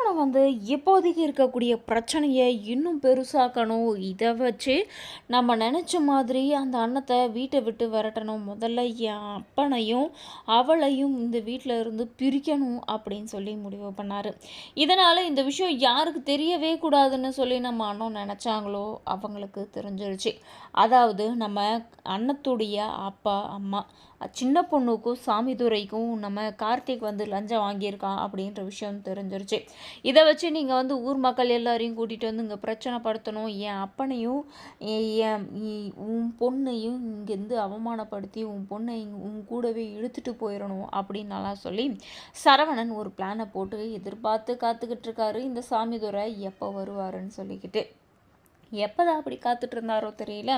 சரவணன் இப்போதைக்கு இருக்கக்கூடிய பிரச்சனையை இன்னும் பெருசாக்கணும். இதை வச்சு நம்ம நினச்ச மாதிரி அந்த அண்ணத்தை வீட்டை விட்டு விரட்டணும். முதல்ல என் அப்பனையும் அவளையும் இந்த வீட்டில் இருந்து பிரிக்கணும் அப்படின்னு சொல்லி முடிவு பண்ணார். இதனால் இந்த விஷயம் யாருக்கு தெரியவே கூடாதுன்னு சொல்லி நம்ம அண்ணன் நினச்சாங்களோ அவங்களுக்கு தெரிஞ்சிருச்சு. அதாவது நம்ம அண்ணத்துடைய அப்பா அம்மா சின்ன பொண்ணுக்கும் சாமிதுரைக்கும் நம்ம கார்த்திக் லஞ்சம் வாங்கியிருக்கான் அப்படின்ற விஷயம் தெரிஞ்சிருச்சு. இதை வச்சு நீங்கள் ஊர் மக்கள் எல்லாரையும் கூட்டிகிட்டு இங்கே பிரச்சனை படுத்தணும். என் அப்பனையும் என் உன் பொண்ணையும் இங்கேருந்து அவமானப்படுத்தி உன் பொண்ணை உன் கூடவே இழுத்துட்டு போயிடணும் அப்படின்னலாம் சொல்லி சரவணன் ஒரு பிளானை போட்டு எதிர்பார்த்து காத்துக்கிட்டு இருக்காரு. இந்த சாமிதுரை எப்போ வருவாருன்னு சொல்லிக்கிட்டு எப்போதான் அப்படி காத்துட்டு இருந்தாரோ தெரியல.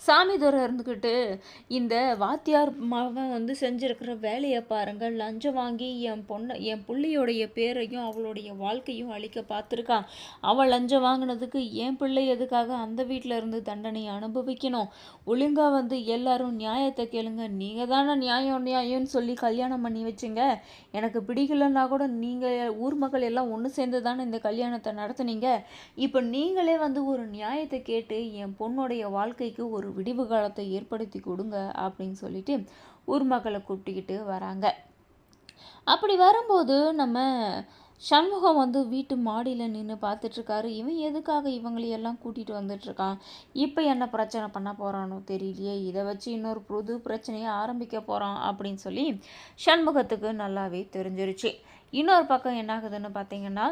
சாமிதுரை இருந்துக்கிட்டு இந்த வாத்தியார் மகன் செஞ்சுருக்கிற வேலையை பாருங்கள், லஞ்சம் வாங்கி என் பிள்ளையோடைய பேரையும் அவளுடைய வாழ்க்கையும் அழிக்க பார்த்துருக்கான். அவள் லஞ்சம் வாங்கினதுக்கு என் பிள்ளை எதுக்காக அந்த வீட்டில் இருந்து தண்டனை அனுபவிக்கணும்? ஒழுங்காக எல்லாரும் நியாயத்தை கேளுங்க. நீங்கள் தானே நியாயம்னு சொல்லி கல்யாணம் பண்ணி வச்சுங்க. எனக்கு பிடிக்கலன்னா கூட நீங்கள் ஊர் மக்கள் எல்லாம் ஒன்று சேர்ந்து தானே இந்த கல்யாணத்தை நடத்துனீங்க. இப்போ நீங்களே ஒரு நியாயத்தை கேட்டு என் பொண்ணுடைய வாழ்க்கைக்கு ஒரு விடிவு காலத்தை ஏற்படுத்தி கொடுங்க அப்படின்னு சொல்லிட்டு ஊர் மக்களை கூப்பிட்டுக்கிட்டு வராங்க. அப்படி வரும்போது நம்ம சண்முகம் வீட்டு மாடியில் நின்று பார்த்துட்ருக்காரு. இவன் எதுக்காக இவங்களையெல்லாம் கூட்டிகிட்டு வந்துட்டுருக்கான்? இப்போ என்ன பிரச்சனை பண்ண போகிறானோ தெரியலையே. இதை வச்சு இன்னொரு புது பிரச்சனையை ஆரம்பிக்க போகிறான் அப்படின்னு சொல்லி சண்முகத்துக்கு நல்லாவே தெரிஞ்சிருச்சு. இன்னொரு பக்கம் என்ன ஆகுதுன்னு பார்த்தீங்கன்னா,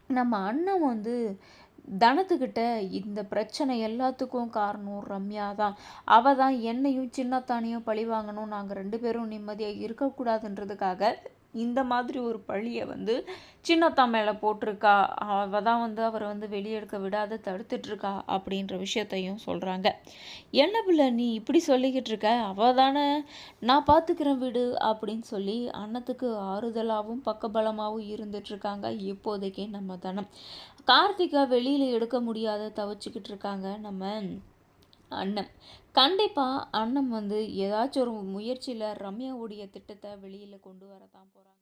நம்ம அண்ணன் தனத்துக்கிட்ட இந்த பிரச்சனை எல்லாத்துக்கும் காரணம் ரம்யா தான். அவள் தான் என்னையும் சின்னத்தானையும் பழி வாங்கணும், நாங்கள் 2 பேரும் நிம்மதியாக இருக்கக்கூடாதுன்றதுக்காக இந்த மாதிரி ஒரு பழியை சின்னத்தா மேலே போட்டிருக்கா. அவள் தான் அவரை வெளியெடுக்க விடாத தடுத்துட்ருக்கா அப்படின்ற விஷயத்தையும் சொல்கிறாங்க. என்ன பிள்ளை நீ இப்படி சொல்லிக்கிட்டு இருக்க? அவள் தானே நான் பார்த்துக்கிறேன் விடு அப்படின்னு சொல்லி அண்ணத்துக்கு ஆறுதலாகவும் பக்கபலமாகவும் இருந்துட்டுருக்காங்க இப்போதைக்கு நம்ம தனம். கார்த்திகா வெளியில் எடுக்க முடியாத தவிச்சிக்கிட்டு இருக்காங்க நம்ம அண்ணன். கண்டிப்பாக அண்ணன் ஏதாச்சும் ஒரு முயற்சியில் ரம்யாவுடைய திட்டத்தை வெளியில் கொண்டு வரதான் போகிறாங்க.